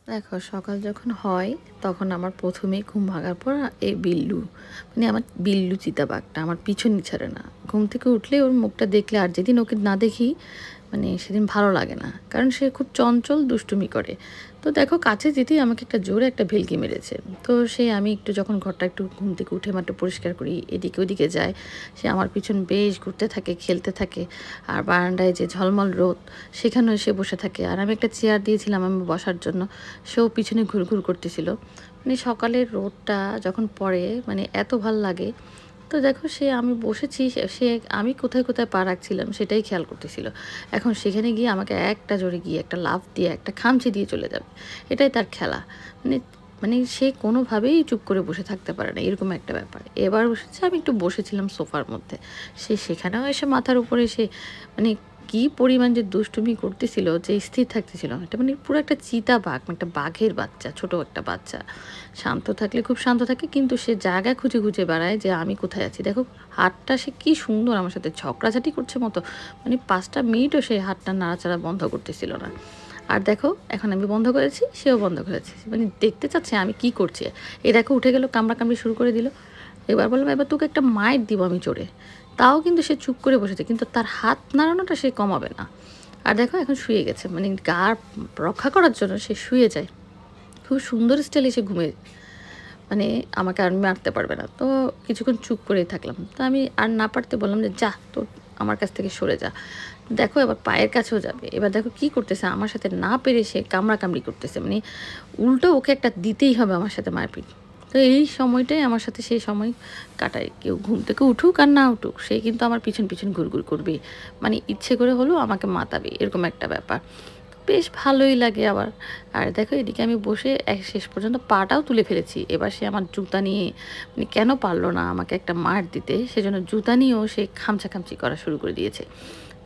দেখো সকাল যখন হয় তখন আমার প্রথমেই ঘুম ভাঙার পর এই বিল্লু মানে আমার বিল্লু চিতাবাঘটা আমার পিছনই ছাড়ে না। ঘুম থেকে উঠলে ওর মুখটা দেখলে আর যেদিন ওকে না দেখি মানে সেদিন ভালো লাগে না, কারণ সে খুব চঞ্চল দুষ্টুমি করে। তো দেখো কাছে যেতেই আমাকে একটা জোরে একটা ভেলকি মেরেছে। তো সে আমি একটু যখন ঘরটা একটু ঘুম থেকে উঠে মাত্র পরিষ্কার করি, এদিকে ওদিকে যায়, সে আমার পিছন বেশ ঘুরতে থাকে, খেলতে থাকে। আর বারান্দায় যে ঝলমল রোদ সেখানেও সে বসে থাকে, আর আমি একটা চেয়ার দিয়েছিলাম আমি বসার জন্য, সেও পিছনে ঘুরঘুর করতেছিল। মানে সকালের রোদটা যখন পড়ে মানে এত ভাল লাগে। তো দেখো সে আমি বসেছি, সে আমি কোথায় কোথায় পা রাখছিলাম সেটাই খেয়াল করতেছিল। এখন সেখানে গিয়ে আমাকে একটা জোরে গিয়ে একটা লাফ দিয়ে একটা খামচি দিয়ে চলে যাবে, এটাই তার খেলা। মানে মানে সে কোনোভাবেই চুপ করে বসে থাকতে পারে না, এরকম একটা ব্যাপার। এবার বসেছে, আমি একটু বসেছিলাম সোফার মধ্যে, সে সেখানেও এসে মাথার উপরে সে মানে কি পরিমাণ যে দুষ্টুমি করতেছিল, যে স্থির থাকতেছিল না। এটা মানে পুরো একটা চিতা বাঘ, একটা বাঘের বাচ্চা, ছোট একটা বাচ্চা। শান্ত থাকলে খুব শান্ত থাকে, কিন্তু সে জায়গা খুঁজে খুঁজে বেড়ায় যে আমি কোথায় আছি। দেখো হাতটা সে কি সুন্দর আমার সাথে ঝগড়াঝাটি করছে মতো, মানে 5টা মিনিটও সে হাতটা নাড়াচাড়া বন্ধ করতেছিল না। আর দেখো এখন আমি বন্ধ করেছি, সেও বন্ধ করেছে, মানে দেখতে চাচ্ছে আমি কি করছি। এই দেখো উঠে গেল, কামড়াকামড়ি শুরু করে দিল। এবার বললাম এবার তোকে একটা মায়ের দিব আমি চড়ে। তাও কিন্তু সে চুপ করে বসেছে, কিন্তু তার হাত নাড়ানোটা সে কমাবে না। আর দেখো এখন শুয়ে গেছে, মানে গা রক্ষা করার জন্য সে শুয়ে যায়। খুব সুন্দর স্টাইলে সে ঘুমিয়ে, মানে আমাকে আর মারতে পারবে না। তো কিছুক্ষণ চুপ করেই থাকলাম। তো আমি আর না পারতে বললাম যে যা তোর আমার কাছ থেকে সরে যা। দেখো এবার পায়ের কাছেও যাবে, এবার দেখো কি করতেছে, আমার সাথে না পেরে সে কামড়াকামড়ি করতেছে, মানে উল্টো ওকে একটা দিতেই হবে আমার সাথে মারপিট। তো এই সময়টাই আমার সাথে সেই সময় কাটায়, কেউ ঘুম থেকে উঠুক আর না উঠুক সে কিন্তু আমার পিছন পিছন ঘুরঘুর করবে, মানে ইচ্ছে করে হলেও আমাকে মাতাবে, এরকম একটা ব্যাপার। বেশ ভালোই লাগে আবার। আর দেখো এদিকে আমি বসে শেষ পর্যন্ত পাটাও তুলে ফেলেছি। এবার সে আমার জুতা নিয়ে মানে কেন পারলো না আমাকে একটা মার দিতে, সেজন্য জুতা নিয়েও সে খামচাখামচি করা শুরু করে দিয়েছে।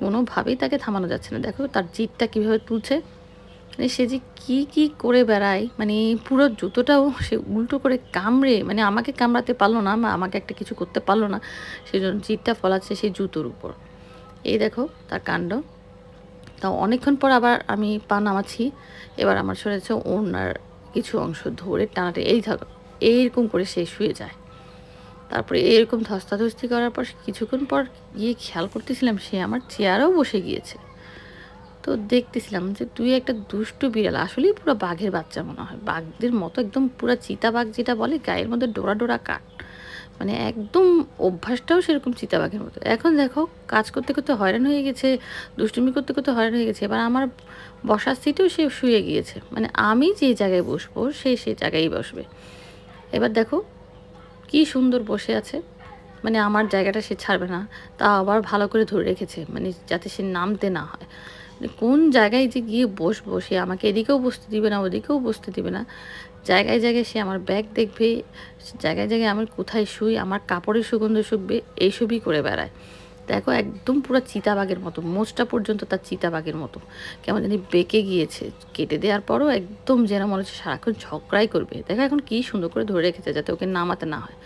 কোনোভাবেই তাকে থামানো যাচ্ছে না। দেখো তার জিভটা কীভাবে তুলছে, মানে সে যে কি কি করে বেড়ায়, মানে পুরো জুতোটাও সে উল্টো করে কামড়ে, মানে আমাকে কামড়াতে পারলো না বা আমাকে একটা কিছু করতে পারলো না, সেজন্য জিভটা ফলাচ্ছে সেই জুতোর উপর। এই দেখো তার কাণ্ড। তাও অনেকক্ষণ পর আবার আমি পা নামাচ্ছি। এবার আমার শরীরে ওড়নার কিছু অংশ ধরে টানাটে এই থাকো, এইরকম করে সে শুয়ে যায়। তারপরে এরকম ধস্তাধস্তি করার পর কিছুক্ষণ পর গিয়ে খেয়াল করতেছিলাম সে আমার চেয়ারেও বসে গিয়েছে। তো দেখতেছিলাম যে তুই একটা দুষ্টু বিড়াল, আসলেই পুরো বাঘের বাচ্চা মনে হয়, বাঘদের মতো একদম পুরো চিতাবাঘ যেটা বলে গায়ের মধ্যে ডোরা ডোরা কাট, মানে একদম অভ্যাসটাও সেরকম চিতাবাঘের মতো। এখন দেখো কাজ করতে করতে হয়রান হয়ে গেছে, দুষ্টুমি করতে করতে হয়রান হয়ে গেছে। এবার আমার বসার সিটেও সে শুয়ে গিয়েছে, মানে আমি যে জায়গায় বসবো সে সেই জায়গায় বসবে। এবার দেখো কি সুন্দর বসে আছে, মানে আমার জায়গাটা সে ছাড়বে না। তা আবার ভালো করে ধরে রেখেছে, মানে যাতে সে নামতে না হয়। মানে কোন জায়গায় যে গিয়ে বসবো, সে আমাকে এদিকেও বসতে দিবে না ওদিকেও বসতে দিবে না। জায়গায় জায়গায় সে আমার ব্যাগ দেখবে, জায়গায় জায়গায় আমি কোথায় শুই, আমার কাপড়ের সুগন্ধ শুকবে, এইসবই করে বেড়ায়। দেখো একদম পুরো চিতাবাঘের মতো, মোচটা পর্যন্ত তার চিতাবাঘের মতো কেমন জানি বেঁকে গিয়েছে। কেটে দেওয়ার পরও একদম যেন মনে হচ্ছে সারাক্ষণ ঝগড়াই করবে। দেখো এখন কি সুন্দর করে ধরে রেখেছে যাতে ওকে নামাতে না হয়।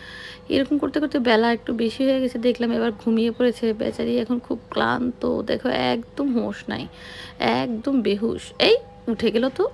এরকম করতে করতে বেলা একটু বেশি হয়ে গেছে, দেখলাম এবার ঘুমিয়ে পড়েছে বেচারি, এখন খুব ক্লান্ত। দেখো একদম হোশ নাই, একদম বেহুশ। এই উঠে গেল তো।